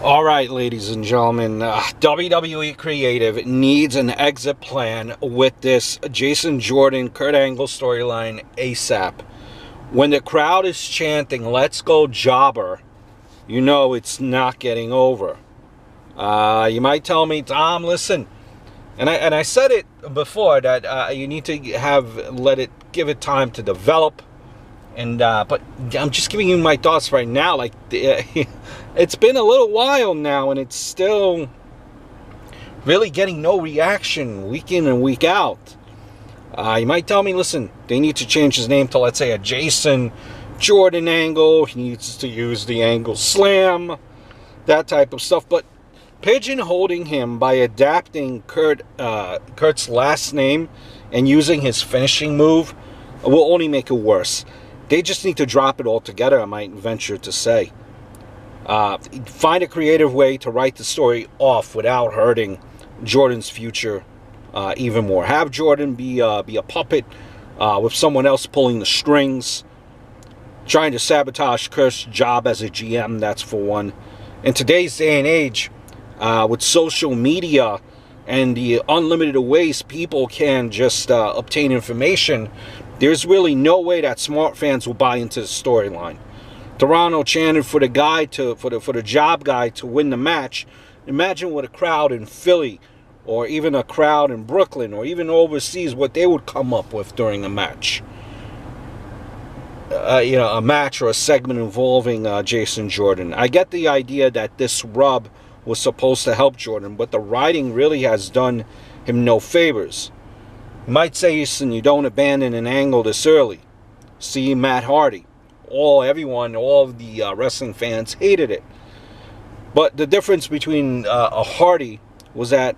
All right, ladies and gentlemen, WWE Creative needs an exit plan with this Jason Jordan, Kurt Angle storyline ASAP. When the crowd is chanting, "Let's go, Jobber," you know it's not getting over. You might tell me, Tom, listen, and I said it before that you need to give it time to develop. And but I'm just giving you my thoughts right now. Like it's been a little while now, and it's still really getting no reaction week in and week out. You might tell me, listen, they need to change his name to, let's say, a Jason Jordan Angle. He needs to use the Angle Slam, that type of stuff. But pigeonholing him by adapting Kurt's last name and using his finishing move will only make it worse. They just need to drop it altogether, I might venture to say. Find a creative way to write the story off without hurting Jordan's future even more. Have Jordan be a puppet with someone else pulling the strings, trying to sabotage Kurt's job as a GM, that's for one. In today's day and age, with social media and the unlimited ways people can just obtain information, there's really no way that smart fans will buy into the storyline. Toronto chanted for the job guy to win the match. Imagine what a crowd in Philly, or even a crowd in Brooklyn, or even overseas, what they would come up with during a match. A match or a segment involving Jason Jordan. I get the idea that this rub was supposed to help Jordan, but the writing really has done him no favors. You might say, listen, you don't abandon an angle this early. See Matt Hardy. All of the wrestling fans hated it. But the difference between a Hardy was that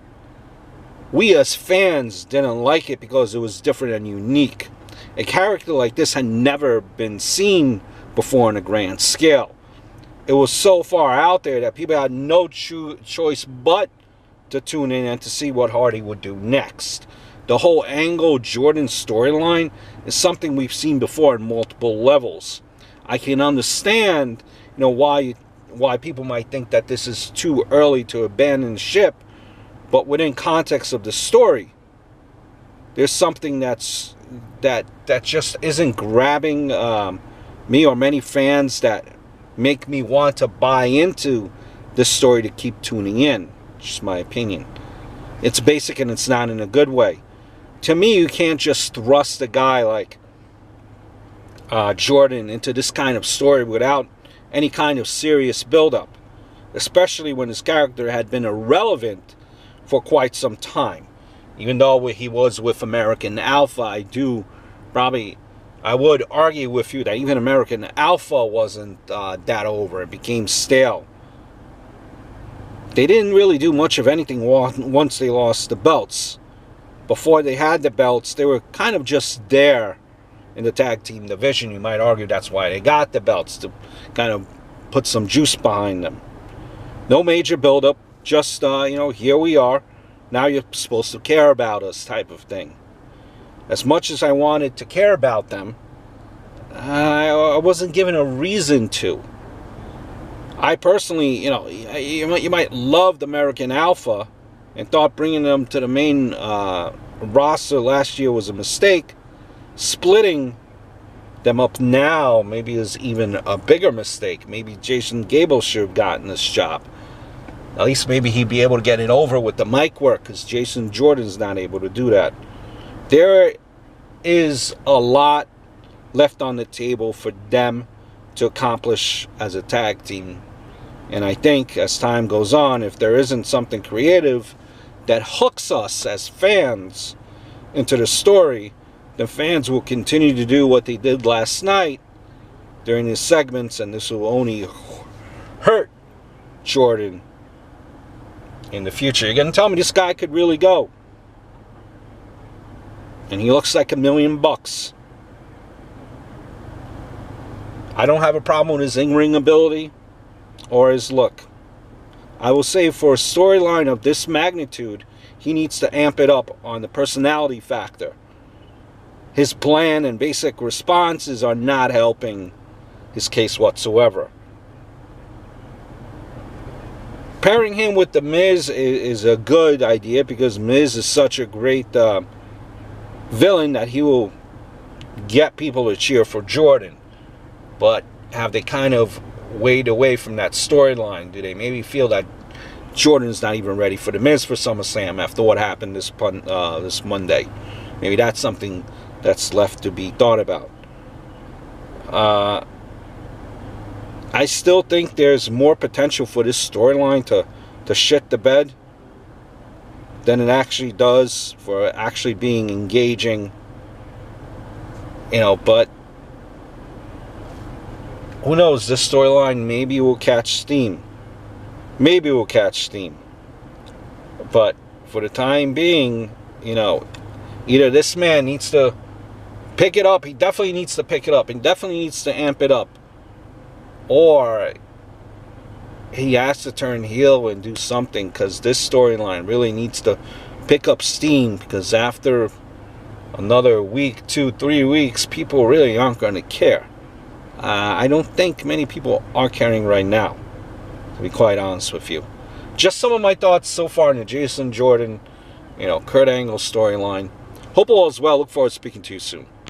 we as fans didn't like it because it was different and unique. A character like this had never been seen before on a grand scale. It was so far out there that people had no choice but to tune in and to see what Hardy would do next. The whole Angle Jordan storyline is something we've seen before at multiple levels. I can understand, why people might think that this is too early to abandon the ship, but within context of the story, there's something that just isn't grabbing me or many fans that make me want to buy into this story to keep tuning in. Just my opinion. It's basic and it's not in a good way. To me, you can't just thrust a guy like Jordan into this kind of story without any kind of serious build-up, especially when his character had been irrelevant for quite some time. Even though he was with American Alpha, I would argue with you that even American Alpha wasn't that over. It became stale. They didn't really do much of anything once they lost the belts. Before they had the belts, they were kind of just there in the tag team division. You might argue that's why they got the belts, to kind of put some juice behind them. No major build-up, just, here we are. Now you're supposed to care about us type of thing. As much as I wanted to care about them, I wasn't given a reason to. I personally, you might love the American Alpha and thought bringing them to the main roster last year was a mistake. Splitting them up now maybe is even a bigger mistake. Maybe Jason Gable should have gotten this job. At least maybe he'd be able to get it over with the mic work, because Jason Jordan's not able to do that. There is a lot left on the table for them to accomplish as a tag team. And I think as time goes on, if there isn't something creative that hooks us as fans into the story, the fans will continue to do what they did last night during these segments, and this will only hurt Jordan in the future. You're going to tell me this guy could really go, and he looks like $1 million. I don't have a problem with his in-ring ability or his look. I will say for a storyline of this magnitude, he needs to amp it up on the personality factor. His bland and basic responses are not helping his case whatsoever. Pairing him with The Miz is a good idea, because Miz is such a great villain that he will get people to cheer for Jordan. But have they kind of wayed away from that storyline? Do they maybe feel that Jordan's not even ready for The Miz for SummerSlam after what happened this Monday? Maybe that's something that's left to be thought about. I still think there's more potential for this storyline to shit the bed than it actually does for actually being engaging. You know, but who knows? This storyline maybe will catch steam. Maybe will catch steam. But for the time being, you know, either this man needs to pick it up. He definitely needs to pick it up. He definitely needs to amp it up. Or he has to turn heel and do something, because this storyline really needs to pick up steam, because after another week, 2-3 weeks, people really aren't going to care. I don't think many people are caring right now, to be quite honest with you. Just some of my thoughts so far on the Jason Jordan, you know, Kurt Angle storyline. Hope all is well. Look forward to speaking to you soon.